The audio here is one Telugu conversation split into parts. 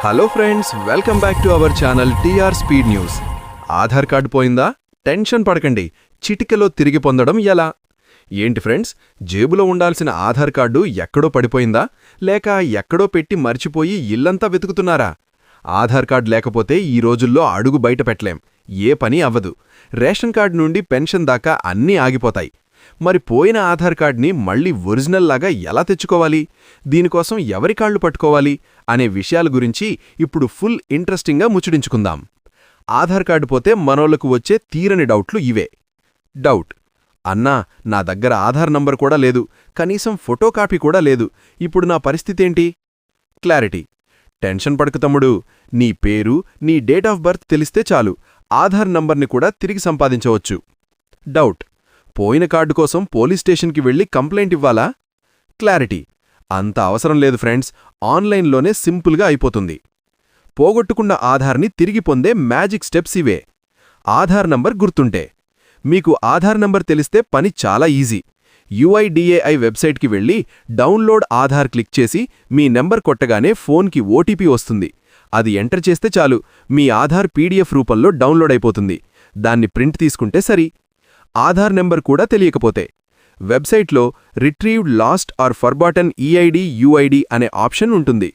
Hello friends, welcome back to our channel TR speed news. Aadhaar card పోయిందా? టెన్షన్ పడకండి. చిటికెలో తిరిగి పొందడం ఎలా? ఏంటి ఫ్రెండ్స్, జేబులో ఉండాల్సిన ఆధార్ కార్డు ఎక్కడో పడిపోయిందా? లేక ఎక్కడో పెట్టి మర్చిపోయి ఇల్లంతా వెతుకుతున్నారా? ఆధార్ కార్డు లేకపోతే ఈ రోజుల్లో అడుగు బయట పెట్టలేం. ఏ పని అవ్వదు. రేషన్ కార్డు నుండి పెన్షన్ దాకా అన్నీ ఆగిపోతాయి. మరి పోయిన ఆధార్ కార్డ్ని మళ్లీ ఒరిజినల్ లాగా ఎలా తెచ్చుకోవాలి? దీనికోసం ఎవరి కాళ్లు పట్టుకోవాలి అనే విషయాల గురించి ఇప్పుడు ఫుల్ ఇంట్రెస్టింగ్గా ముచ్చడించుకుందాం. ఆధార్ కార్డు పోతే మనోళ్లకు వచ్చే తీరని డౌట్లు ఇవే. డౌట్: అన్నా, నా దగ్గర ఆధార్ నంబర్ కూడా లేదు, కనీసం ఫోటో కాపీ కూడా లేదు, ఇప్పుడు నా పరిస్థితేంటి? క్లారిటీ: టెన్షన్ పడకు తమ్ముడు. నీ పేరు, నీ డేట్ ఆఫ్ బర్త్ తెలిస్తే చాలు, ఆధార్ నంబర్ని కూడా తిరిగి సంపాదించవచ్చు. డౌట్: పోయిన కార్డు కోసం పోలీస్ స్టేషన్కి వెళ్లి కంప్లైంట్ ఇవ్వాలా? క్లారిటీ: అంత అవసరం లేదు ఫ్రెండ్స్, ఆన్లైన్లోనే సింపుల్గా అయిపోతుంది. పోగొట్టుకున్న ఆధార్ని తిరిగి పొందే మ్యాజిక్ స్టెప్స్ ఇవే. ఆధార్ నంబర్ గుర్తుంటే. మీకు ఆధార్ నంబర్ తెలిస్తే పని చాలా ఈజీ. UIDAI వెబ్సైట్కి వెళ్లి డౌన్లోడ్ ఆధార్ క్లిక్ చేసి మీ నెంబర్ కొట్టగానే ఫోన్కి OTP వస్తుంది. అది ఎంటర్ చేస్తే చాలు, మీ ఆధార్ PDF రూపంలో డౌన్లోడ్ అయిపోతుంది. దాన్ని ప్రింట్ తీసుకుంటే సరి. ఆధార్ నెంబర్ కూడా తెలియకపోతే వెబ్సైట్లో retrieved lost or forgotten EID UID అనే ఆప్షన్ ఉంటుంది.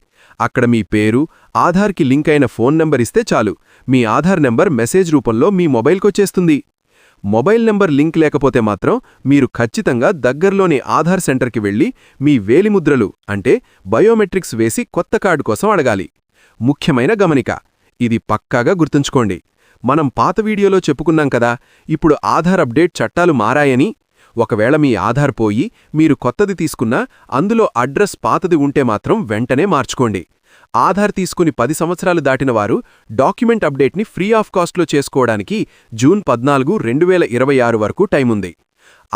అక్కడ మీ పేరు, ఆధార్కి లింక్ అయిన ఫోన్ నెంబర్ ఇస్తే చాలు, మీ ఆధార్ నెంబర్ మెసేజ్ రూపంలో మీ మొబైల్కొచ్చేస్తుంది. మొబైల్ నెంబర్ లింక్ లేకపోతే మాత్రం మీరు ఖచ్చితంగా దగ్గర్లోని ఆధార్ సెంటర్కి వెళ్లి మీ వేలిముద్రలు అంటే బయోమెట్రిక్స్ వేసి కొత్త కార్డు కోసం అడగాలి. ముఖ్యమైన గమనిక: ఇది పక్కాగా గుర్తుంచుకోండి. మనం పాత వీడియోలో చెప్పుకున్నాం కదా, ఇప్పుడు ఆధార్ అప్డేట్ చట్టాలు మారాయని. ఒకవేళ మీ ఆధార్ పోయి మీరు కొత్తది తీసుకున్నా అందులో అడ్రస్ పాతది ఉంటే మాత్రం వెంటనే మార్చుకోండి. ఆధార్ తీసుకుని 10 సంవత్సరాలు దాటిన వారు డాక్యుమెంట్ అప్డేట్ని ఫ్రీ ఆఫ్ కాస్ట్లో చేసుకోవడానికి జూన్ 14, 2026 వరకు టైముంది.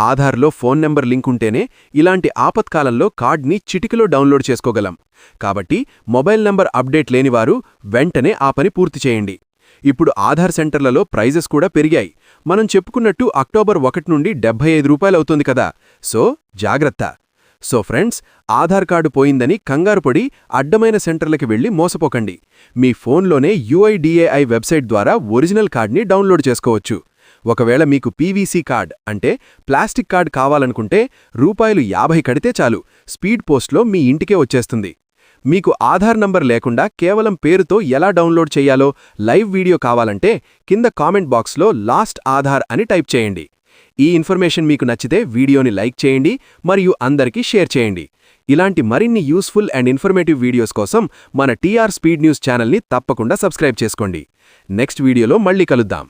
ఆధార్లో ఫోన్ నెంబర్ లింక్ ఉంటేనే ఇలాంటి ఆపత్కాలంలో కార్డ్ని చిటికలో డౌన్లోడ్ చేసుకోగలం. కాబట్టి మొబైల్ నెంబర్ అప్డేట్ లేనివారు వెంటనే ఆ పని పూర్తి చేయండి. ఇప్పుడు ఆధార్ సెంటర్లలో ప్రైజెస్ కూడా పెరిగాయి. మనం చెప్పుకున్నట్టు అక్టోబర్ 1 నుండి 75 రూపాయలు అవుతుంది కదా. సో జాగ్రత్త. సో ఫ్రెండ్స్, ఆధార్ కార్డు పోయిందని కంగారుపడి అడ్డమైన సెంటర్లకి వెళ్లి మోసపోకండి. మీ ఫోన్లోనే UIDAI వెబ్సైట్ ద్వారా ఒరిజినల్ కార్డ్ని డౌన్లోడ్ చేసుకోవచ్చు. ఒకవేళ మీకు PVC కార్డ్ అంటే ప్లాస్టిక్ కార్డ్ కావాలనుకుంటే ₹50 కడితే చాలు, స్పీడ్ పోస్ట్లో మీ ఇంటికే వచ్చేస్తుంది. మీకు ఆధార్ నంబర్ లేకుండా కేవలం పేరుతో ఎలా డౌన్లోడ్ చేయాలో లైవ్ వీడియో కావాలంటే కింద కామెంట్ బాక్స్లో లాస్ట్ ఆధార్ అని టైప్ చేయండి. ఈ ఇన్ఫర్మేషన్ మీకు నచ్చితే వీడియోని లైక్ చేయండి మరియు అందరికీ షేర్ చేయండి. ఇలాంటి మరిన్ని యూస్ఫుల్ అండ్ ఇన్ఫర్మేటివ్ వీడియోస్ కోసం మన TR స్పీడ్ న్యూస్ ఛానల్ని తప్పకుండా సబ్స్క్రైబ్ చేసుకోండి. నెక్స్ట్ వీడియోలో మళ్ళీ కలుద్దాం.